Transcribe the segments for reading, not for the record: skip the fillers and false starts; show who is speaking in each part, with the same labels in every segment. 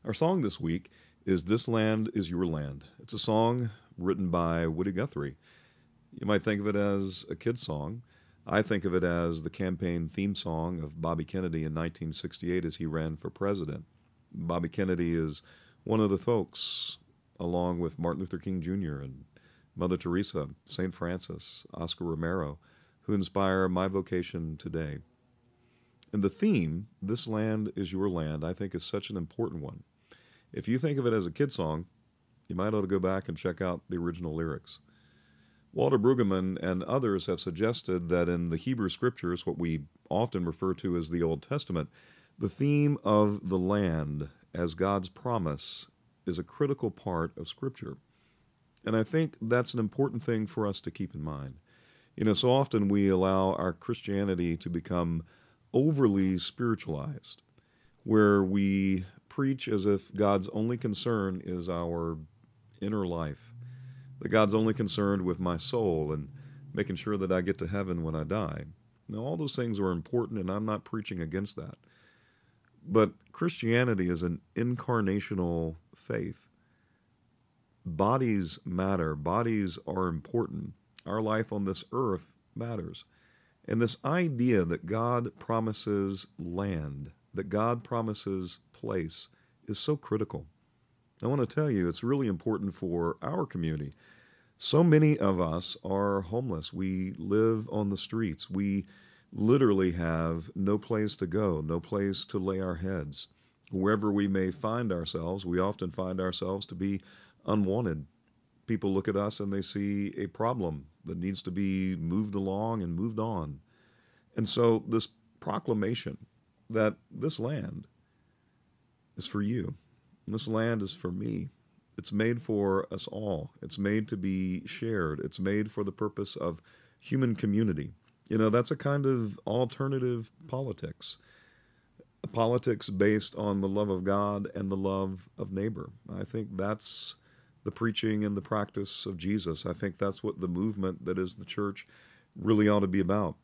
Speaker 1: Our song this week is This Land Is Your Land. It's a song written by Woody Guthrie. You might think of it as a kid's song. I think of it as the campaign theme song of Bobby Kennedy in 1968 as he ran for president. Bobby Kennedy is one of the folks, along with Martin Luther King Jr. and Mother Teresa, St. Francis, Oscar Romero, who inspire my vocation today. And the theme, This Land Is Your Land, I think is such an important one. If you think of it as a kid's song, you might ought to go back and check out the original lyrics. Walter Brueggemann and others have suggested that in the Hebrew Scriptures, what we often refer to as the Old Testament, the theme of the land as God's promise is a critical part of Scripture. And I think that's an important thing for us to keep in mind. You know, so often we allow our Christianity to become overly spiritualized, where we preach as if God's only concern is our inner life, that God's only concerned with my soul and making sure that I get to heaven when I die. Now, all those things are important, and I'm not preaching against that. But Christianity is an incarnational faith. Bodies matter. Bodies are important. Our life on this earth matters. And this idea that God promises land, that God promises place, is so critical. I want to tell you, it's really important for our community. So many of us are homeless. We live on the streets. We literally have no place to go, no place to lay our heads. Wherever we may find ourselves, we often find ourselves to be unwanted. People look at us and they see a problem that needs to be moved along and moved on. And so this proclamation that this land is for you, and this land is for me. It's made for us all. It's made to be shared. It's made for the purpose of human community. You know, that's a kind of alternative politics, a politics based on the love of God and the love of neighbor. I think that's the preaching and the practice of Jesus. I think that's what the movement that is the church really ought to be about.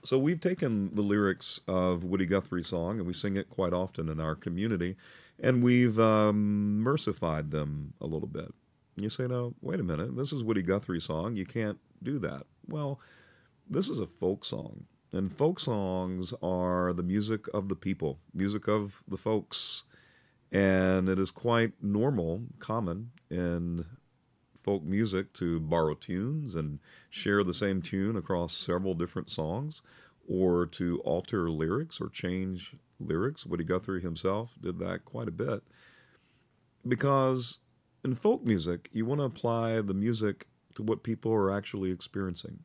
Speaker 1: So we've taken the lyrics of Woody Guthrie's song, and we sing it quite often in our community, and we've mercified them a little bit. You say, no, wait a minute, this is Woody Guthrie's song. You can't do that. Well, this is a folk song, and folk songs are the music of the people, music of the folks. And it is quite normal, common in folk music to borrow tunes and share the same tune across several different songs, or to alter lyrics or change lyrics. Woody Guthrie himself did that quite a bit. Because in folk music, you want to apply the music to what people are actually experiencing.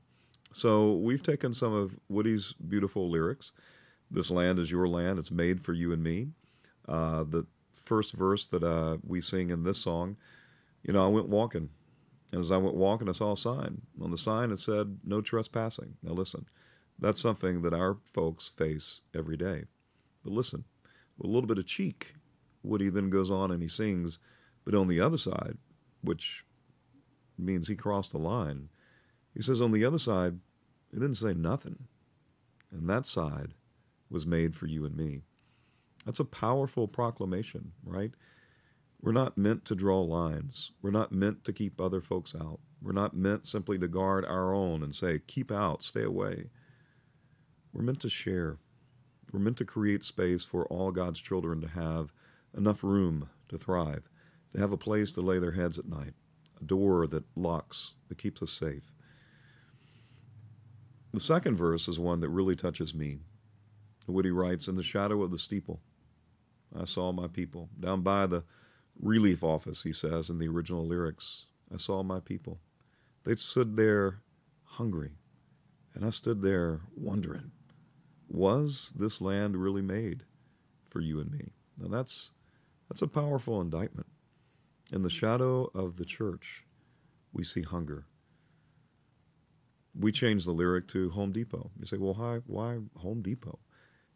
Speaker 1: So we've taken some of Woody's beautiful lyrics. This land is your land. It's made for you and me. The first verse that we sing in this song, you know, I went walking. And as I went walking, I saw a sign. On the sign, it said, no trespassing. Now listen, that's something that our folks face every day. But listen, with a little bit of cheek, Woody then goes on and he sings, but on the other side, which means he crossed the line, he says on the other side, it didn't say nothing. And that side was made for you and me. That's a powerful proclamation, right? We're not meant to draw lines. We're not meant to keep other folks out. We're not meant simply to guard our own and say, keep out, stay away. We're meant to share. We're meant to create space for all God's children to have enough room to thrive, to have a place to lay their heads at night, a door that locks, that keeps us safe. The second verse is one that really touches me. Woody writes, in the shadow of the steeple, I saw my people. Down by the relief office, he says in the original lyrics, I saw my people. They stood there hungry, and I stood there wondering, was this land really made for you and me? Now that's a powerful indictment. In the shadow of the church, we see hunger. We change the lyric to Home Depot. You say, well, why Home Depot?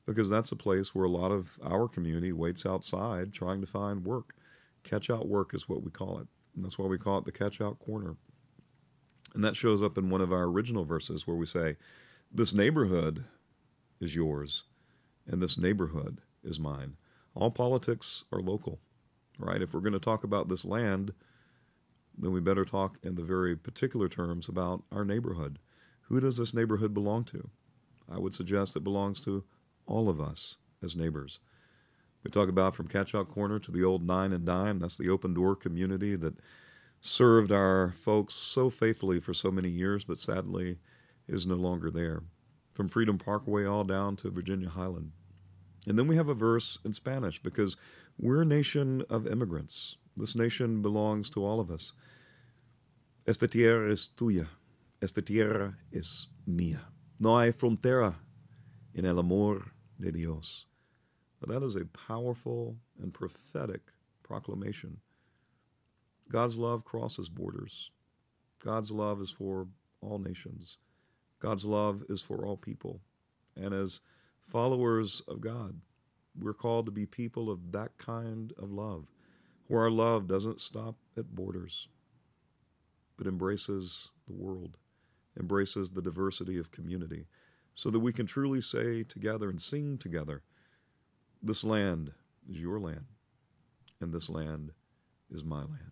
Speaker 1: Because that's a place where a lot of our community waits outside trying to find work. Catch-out work is what we call it. And that's why we call it the catch-out corner. And that shows up in one of our original verses where we say, this neighborhood is yours, and this neighborhood is mine. All politics are local, right? If we're going to talk about this land, then we better talk in the very particular terms about our neighborhood. Who does this neighborhood belong to? I would suggest it belongs to all of us as neighbors. We talk about from Catch-Out Corner to the old Nine and Dime. That's the open door community that served our folks so faithfully for so many years, but sadly is no longer there. From Freedom Parkway all down to Virginia Highland. And then we have a verse in Spanish because we're a nation of immigrants. This nation belongs to all of us. Esta tierra es tuya. Esta tierra es mía. No hay frontera en el amor de Dios. But that is a powerful and prophetic proclamation. God's love crosses borders. God's love is for all nations. God's love is for all people. And as followers of God, we're called to be people of that kind of love, where our love doesn't stop at borders, but embraces the world, embraces the diversity of community, so that we can truly say together and sing together, this land is your land, and this land is my land.